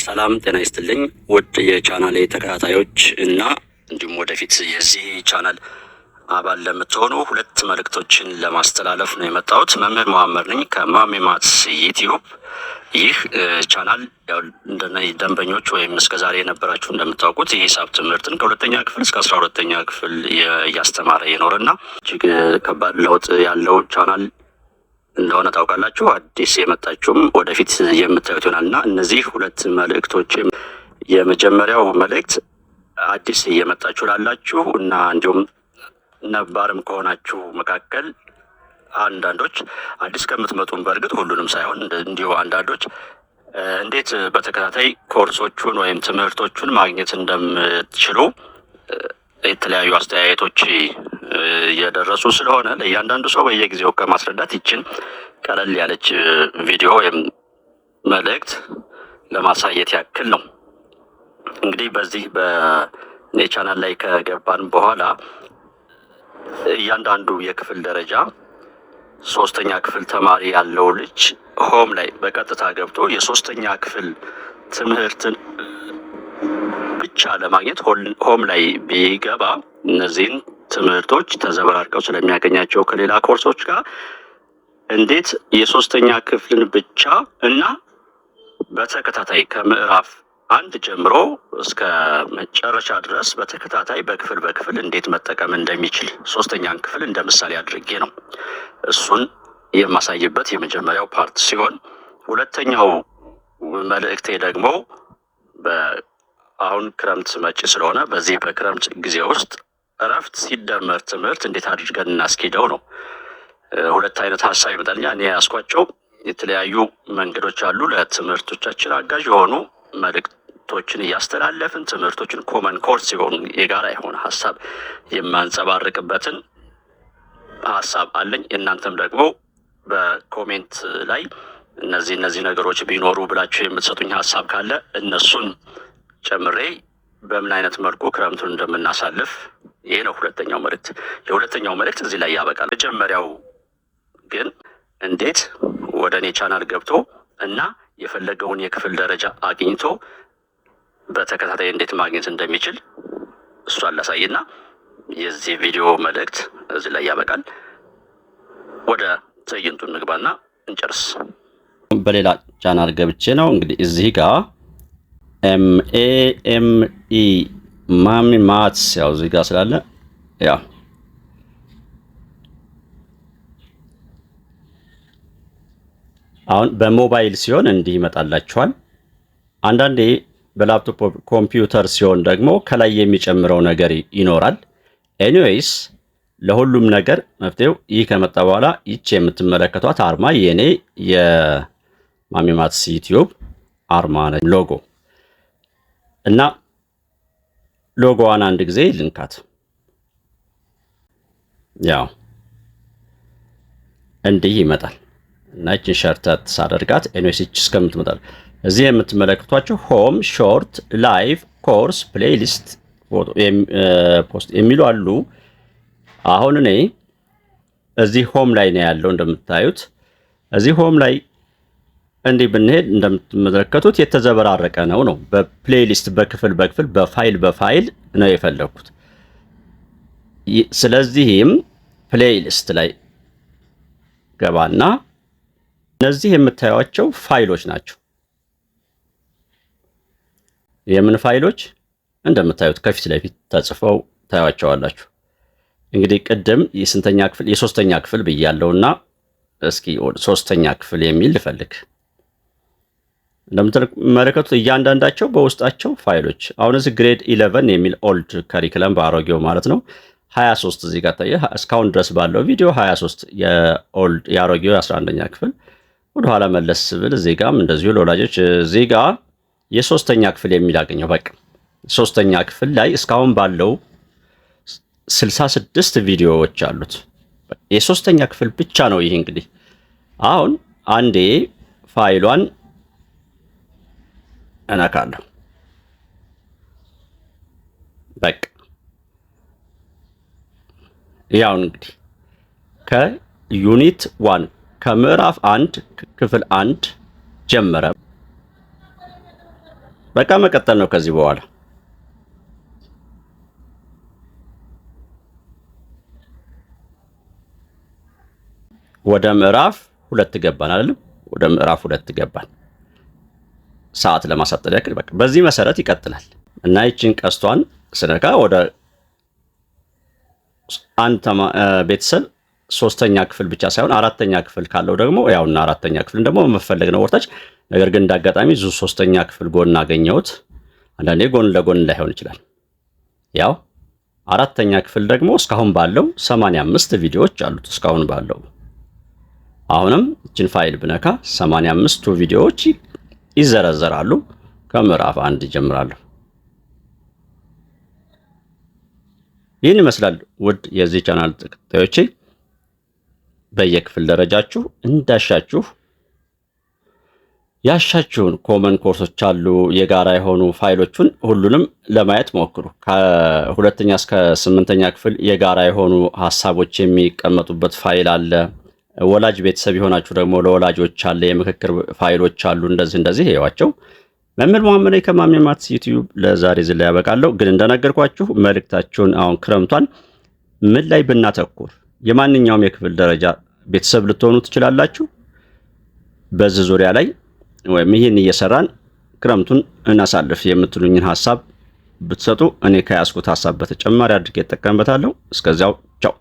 ሰላም ጤና ይስጥልኝ ውድ የቻናሌ ተከታታዮች እና እንዲሁም ወደፊት የዚህ ቻናል አባል ለምትሆኑ ሁለት መልእክቶችን ለማስተላለፍ ነው የመጣሁት። መምህር መሐመድ ነኝ ከማሜ ማትስ ዩቲዩብ። ይህ ቻናል ያው እንደነዚህ ደንበኞች ወይም እስከዛሬ የነበራችሁ እንደምታውቁት የሂሳብ ትምህርትን ከሁለተኛ ክፍል እስከ 12ኛ ክፍል እያስተማረ የኖርና እጅግ ከባድ ለውጥ ያለው ቻናል እንደሆነ ታውቃላችሁ። አዲስ የመጣችሁም ወደፊት የምታዩት ይሆናልና እነዚህ ሁለት መልእክቶች፣ የመጀመሪያው መልእክት አዲስ እየመጣችሁ ላላችሁ እና እንዲሁም ነባርም ከሆናችሁ መካከል አንዳንዶች አዲስ ከምትመጡም በእርግጥ ሁሉንም ሳይሆን እንዲሁ አንዳንዶች እንዴት በተከታታይ ኮርሶቹን ወይም ትምህርቶቹን ማግኘት እንደምትችሉ የተለያዩ አስተያየቶች እየደረሱ ስለሆነ ለእያንዳንዱ ሰው በየጊዜው ከማስረዳት ይችን ቀለል ያለች ቪዲዮ ወይም መልእክት ለማሳየት ያክል ነው። እንግዲህ በዚህ በኔ ቻናል ላይ ከገባን በኋላ እያንዳንዱ የክፍል ደረጃ ሶስተኛ ክፍል ተማሪ ያለው ልጅ ሆም ላይ በቀጥታ ገብቶ የሶስተኛ ክፍል ትምህርትን ብቻ ለማግኘት ሆም ላይ ቢገባ እነዚህን ትምህርቶች ተዘበራርቀው ስለሚያገኛቸው ከሌላ ኮርሶች ጋር እንዴት የሶስተኛ ክፍልን ብቻ እና በተከታታይ ከምዕራፍ 1 ጀምሮ እስከ መጨረሻ ድረስ በተከታታይ በክፍል እንዴት መጠቀም እንደሚችል ሶስተኛን ክፍል እንደ ምሳሌ አድርጌ ነው እሱን የማሳይበት የመጀመሪያው ፓርት ሲሆን፣ ሁለተኛው መልእክቴ ደግሞ አሁን ክረምት መጪ ስለሆነ በዚህ በክረምት ጊዜ ውስጥ እረፍት ሲደመር ትምህርት እንዴት አድርገን እናስኬደው ነው። ሁለት አይነት ሀሳብ ይመጣልኛ። እኔ ያስኳቸው የተለያዩ መንገዶች አሉ። ለትምህርቶቻችን አጋዥ የሆኑ መልእክቶችን እያስተላለፍን ትምህርቶችን ኮመን ኮርስ የሆኑ የጋራ የሆነ ሀሳብ የማንጸባርቅበትን ሀሳብ አለኝ። እናንተም ደግሞ በኮሜንት ላይ እነዚህ ነገሮች ቢኖሩ ብላችሁ የምትሰጡኝ ሀሳብ ካለ እነሱን ጨምሬ በምን አይነት መልኩ ክረምቱን እንደምናሳልፍ ይሄ ነው ሁለተኛው መልእክት። የሁለተኛው መልእክት እዚህ ላይ ያበቃል። መጀመሪያው ግን እንዴት ወደ እኔ ቻናል ገብቶ እና የፈለገውን የክፍል ደረጃ አግኝቶ በተከታታይ እንዴት ማግኘት እንደሚችል እሷን ላሳይና የዚህ ቪዲዮ መልእክት እዚህ ላይ ያበቃል። ወደ ትዕይንቱ እንግባና እንጨርስ። በሌላ ቻናል ገብቼ ነው እንግዲህ እዚህ ጋር MAME ማሚ ማትስ ያው እዚህ ጋር ስላለ ያው አሁን በሞባይል ሲሆን እንዲህ ይመጣላችኋል። አንዳንዴ በላፕቶፕ ኮምፒውተር ሲሆን ደግሞ ከላይ የሚጨምረው ነገር ይኖራል። ኤኒዌይስ ለሁሉም ነገር መፍትሄው ይህ ከመጣ በኋላ ይቺ የምትመለከቷት አርማ የኔ የማሚ ማትስ ዩቲዩብ አርማ ነች፣ ሎጎ እና ሎጎዋን አንድ ጊዜ ልንካት። ያው እንዲህ ይመጣል እና እቺን ሸርተት ሳደርጋት ኤንኤስኤች እስከምትመጣል እዚህ የምትመለከቷቸው ሆም፣ ሾርት፣ ላይቭ፣ ኮርስ፣ ፕሌሊስት፣ ፖስት የሚሉ አሉ። አሁን እኔ እዚህ ሆም ላይ ነው ያለው። እንደምታዩት እዚህ ሆም ላይ እንዲህ ብንሄድ እንደምትመለከቱት የተዘበራረቀ ነው። በፕሌሊስት በክፍል በፋይል ነው የፈለኩት። ስለዚህም ፕሌሊስት ላይ ገባና እነዚህ የምታዩቸው ፋይሎች ናቸው። የምን ፋይሎች? እንደምታዩት ከፊት ለፊት ተጽፈው ታዩዋቸዋላችሁ። እንግዲህ ቅድም የስንተኛ ክፍል የሶስተኛ ክፍል ብያለሁና እስኪ ሶስተኛ ክፍል የሚል ልፈልግ። እንደምትመለከቱት እያንዳንዳቸው በውስጣቸው ፋይሎች። አሁን እዚህ ግሬድ 11 የሚል ኦልድ ካሪክለም በአሮጌው ማለት ነው 23 እዚህ ጋር ታየ። እስካሁን ድረስ ባለው ቪዲዮ 23 የአሮጌው 11ኛ ክፍል። ወደ ኋላ መለስ ብል እዚህ ጋርም እንደዚሁ ለወላጆች እዚህ ጋር የሶስተኛ ክፍል የሚል አገኘው። በቃ ሶስተኛ ክፍል ላይ እስካሁን ባለው 66 ቪዲዮዎች አሉት። የሶስተኛ ክፍል ብቻ ነው ይሄ። እንግዲህ አሁን አንዴ ፋይሏን እነካለሁ። በቃ ያው እንግዲህ ከዩኒት 1 ከምዕራፍ 1 ክፍል 1 ጀመረ። በቃ መቀጠል ነው ከዚህ በኋላ። ወደ ምዕራፍ 2 ገባን አይደለም? ወደ ምዕራፍ 2 ገባን። ሰዓት ለማሳጠር ያክል በቃ በዚህ መሰረት ይቀጥላል እና ይችን ቀስቷን ስነካ ወደ አንድ ቤተሰብ 3ኛ ክፍል ብቻ ሳይሆን 4ኛ ክፍል ካለው ደግሞ ያውና 4ኛ ክፍል ደግሞ መፈለግ ነው ወርታች። ነገር ግን እንዳጋጣሚ 3ኛ ክፍል ጎን አገኘሁት። አንዳንዴ ጎን ለጎን ላይሆን ይችላል። ያው 4ኛ ክፍል ደግሞ እስካሁን ባለው 85 ቪዲዮዎች አሉት። እስካሁን ባለው አሁንም እችን ፋይል ብነካ 85ቱ ቪዲዮዎች ይዘረዘራሉ። ከምዕራፍ 1 ይጀምራሉ። ይህን ይመስላል ውድ የዚህ ቻናል ተከታዮቼ። በየክፍል ደረጃችሁ እንዳሻችሁ ያሻችሁን ኮመን ኮርሶች አሉ፣ የጋራ የሆኑ ፋይሎቹን ሁሉንም ለማየት ሞክሩ። ከ2ኛ እስከ 8ኛ ክፍል የጋራ የሆኑ ሀሳቦች የሚቀመጡበት ፋይል አለ። ወላጅ ቤተሰብ የሆናችሁ ደግሞ ለወላጆች አለ፣ የምክክር ፋይሎች አሉ። እንደዚህ ይዋቸው። መምህር መሐመድ ነኝ ከማሜ ማትስ ዩቲዩብ። ለዛሬ እዚህ ላይ ያበቃለሁ። ግን እንደነገርኳችሁ መልእክታችሁን አሁን ክረምቷን ምን ላይ ብናተኩር የማንኛውም የክፍል ደረጃ ቤተሰብ ልትሆኑ ትችላላችሁ። በዚህ ዙሪያ ላይ ወይም ይህን እየሰራን ክረምቱን እናሳልፍ የምትሉኝን ሀሳብ ብትሰጡ እኔ ከያዝኩት ሀሳብ በተጨማሪ አድርጌ እጠቀምበታለሁ። እስከዚያው ቻው።